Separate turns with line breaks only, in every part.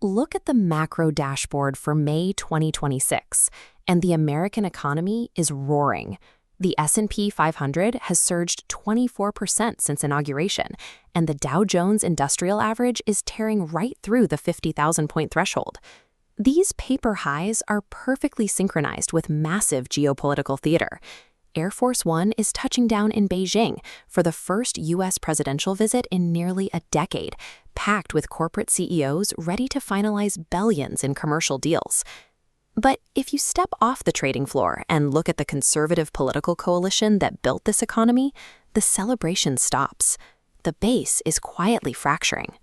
Look at the macro dashboard for May 2026, and the American economy is roaring. The S&P 500 has surged 24% since inauguration, and the Dow Jones Industrial Average is tearing right through the 50,000-point threshold. These paper highs are perfectly synchronized with massive geopolitical theater. Air Force One is touching down in Beijing for the first U.S. presidential visit in nearly a decade, packed with corporate CEOs ready to finalize billions in commercial deals. But if you step off the trading floor and look at the conservative political coalition that built this economy, the celebration stops. The base is quietly fracturing.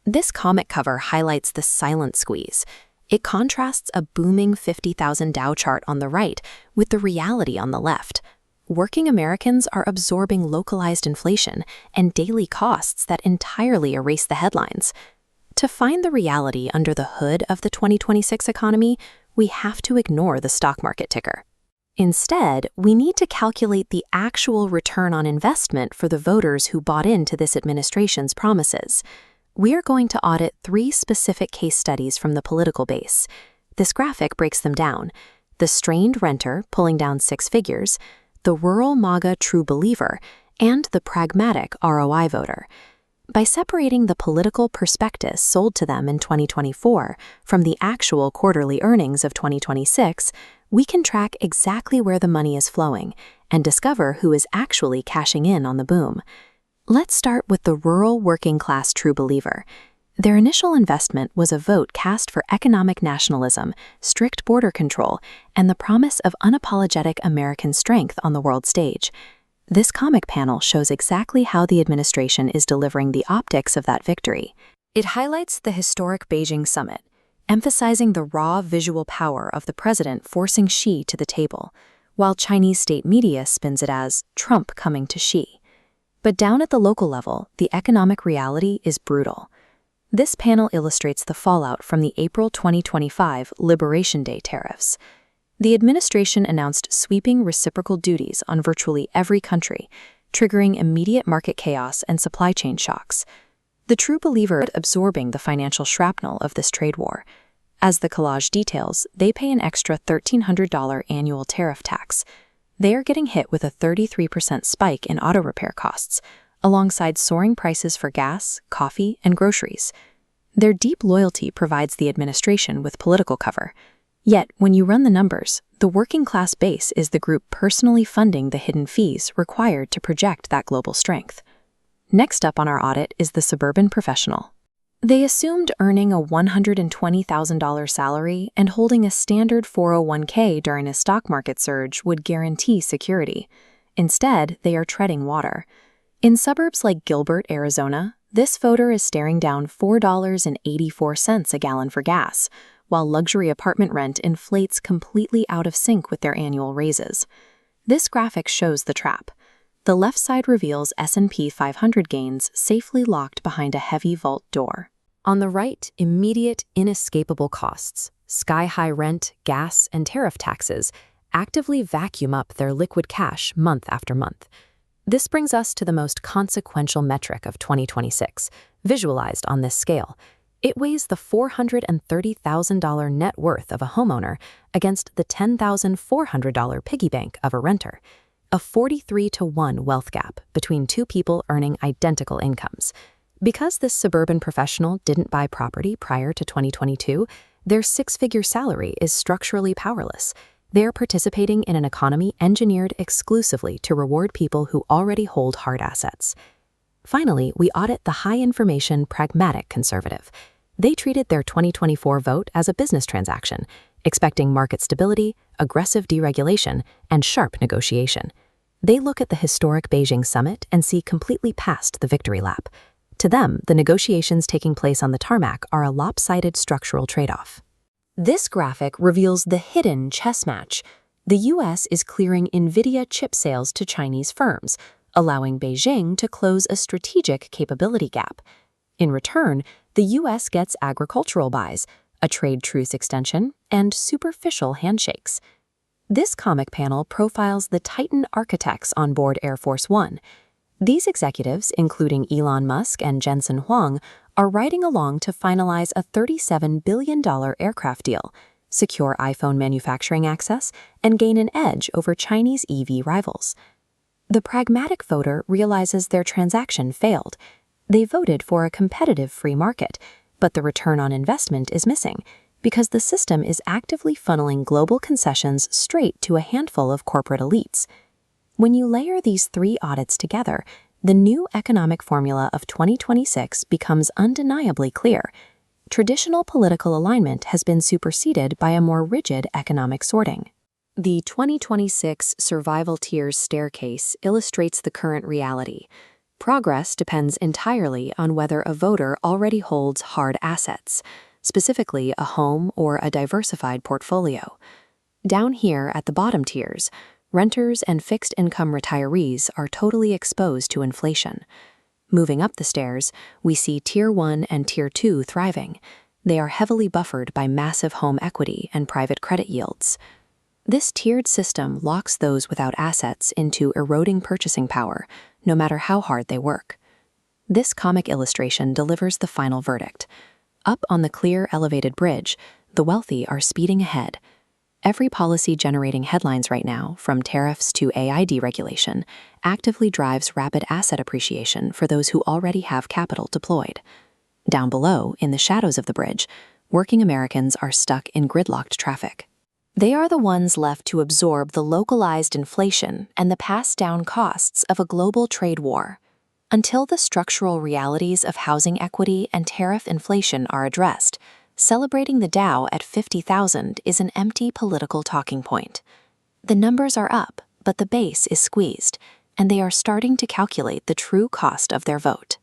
This comic cover highlights the silent squeeze. It contrasts a booming 50,000 Dow chart on the right with the reality on the left. Working Americans are absorbing localized inflation and daily costs that entirely erase the headlines. To find the reality under the hood of the 2026 economy, we have to ignore the stock market ticker. Instead, we need to calculate the actual return on investment for the voters who bought into this administration's promises. We are going to audit 3 specific case studies from the political base. This graphic breaks them down: the strained renter pulling down 6 figures, the rural MAGA true believer, and the pragmatic ROI voter. By separating the political prospectus sold to them in 2024 from the actual quarterly earnings of 2026, we can track exactly where the money is flowing and discover who is actually cashing in on the boom. Let's start with the rural working-class true believer. Their initial investment was a vote cast for economic nationalism, strict border control, and the promise of unapologetic American strength on the world stage. This comic panel shows exactly how the administration is delivering the optics of that victory. It highlights the historic Beijing summit, emphasizing the raw visual power of the president forcing Xi to the table, while Chinese state media spins it as Trump coming to Xi. But down at the local level, the economic reality is brutal. This panel illustrates the fallout from the April 2025 Liberation Day tariffs. The administration announced sweeping reciprocal duties on virtually every country, triggering immediate market chaos and supply chain shocks. The true believer absorbing the financial shrapnel of this trade war. As the collage details, they pay an extra $1,300 annual tariff tax. They are getting hit with a 33% spike in auto repair costs, alongside soaring prices for gas, coffee, and groceries. Their deep loyalty provides the administration with political cover. Yet, when you run the numbers, the working-class base is the group personally funding the hidden fees required to project that global strength. Next up on our audit is the suburban professional. They assumed earning a $120,000 salary and holding a standard 401k during a stock market surge would guarantee security. Instead, they are treading water. In suburbs like Gilbert, Arizona, this voter is staring down $4.84 a gallon for gas, while luxury apartment rent inflates completely out of sync with their annual raises. This graphic shows the trap. The left side reveals S&P 500 gains safely locked behind a heavy vault door. On the right, immediate, inescapable costs, sky-high rent, gas, and tariff taxes, actively vacuum up their liquid cash month after month. This brings us to the most consequential metric of 2026, visualized on this scale. It weighs the $430,000 net worth of a homeowner against the $10,400 piggy bank of a renter. A 43-to-1 wealth gap between 2 people earning identical incomes. Because this suburban professional didn't buy property prior to 2022, their 6-figure salary is structurally powerless. They're participating in an economy engineered exclusively to reward people who already hold hard assets. Finally, we audit the high-information, pragmatic conservative. They treated their 2024 vote as a business transaction, expecting market stability, aggressive deregulation, and sharp negotiation. They look at the historic Beijing summit and see completely past the victory lap. To them, the negotiations taking place on the tarmac are a lopsided structural trade-off. This graphic reveals the hidden chess match. The U.S. is clearing NVIDIA chip sales to Chinese firms, allowing Beijing to close a strategic capability gap. In return, the U.S. gets agricultural buys, a trade truce extension, and superficial handshakes. This comic panel profiles the Titan architects on board Air Force One. These executives, including Elon Musk and Jensen Huang, are riding along to finalize a $37 billion aircraft deal, secure iPhone manufacturing access, and gain an edge over Chinese EV rivals. The pragmatic voter realizes their transaction failed. They voted for a competitive free market, but the return on investment is missing because the system is actively funneling global concessions straight to a handful of corporate elites. When you layer these three audits together, the new economic formula of 2026 becomes undeniably clear. Traditional political alignment has been superseded by a more rigid economic sorting. The 2026 survival tiers staircase illustrates the current reality. Progress depends entirely on whether a voter already holds hard assets, specifically a home or a diversified portfolio. Down here at the bottom tiers, renters and fixed-income retirees are totally exposed to inflation. Moving up the stairs, we see Tier 1 and Tier 2 thriving. They are heavily buffered by massive home equity and private credit yields. This tiered system locks those without assets into eroding purchasing power, no matter how hard they work. This comic illustration delivers the final verdict. Up on the clear, elevated bridge, the wealthy are speeding ahead. Every policy generating headlines right now, from tariffs to AI deregulation, actively drives rapid asset appreciation for those who already have capital deployed. Down below, in the shadows of the bridge, working Americans are stuck in gridlocked traffic. They are the ones left to absorb the localized inflation and the passed-down costs of a global trade war. Until the structural realities of housing equity and tariff inflation are addressed, celebrating the Dow at 50,000 is an empty political talking point. The numbers are up, but the base is squeezed, and they are starting to calculate the true cost of their vote.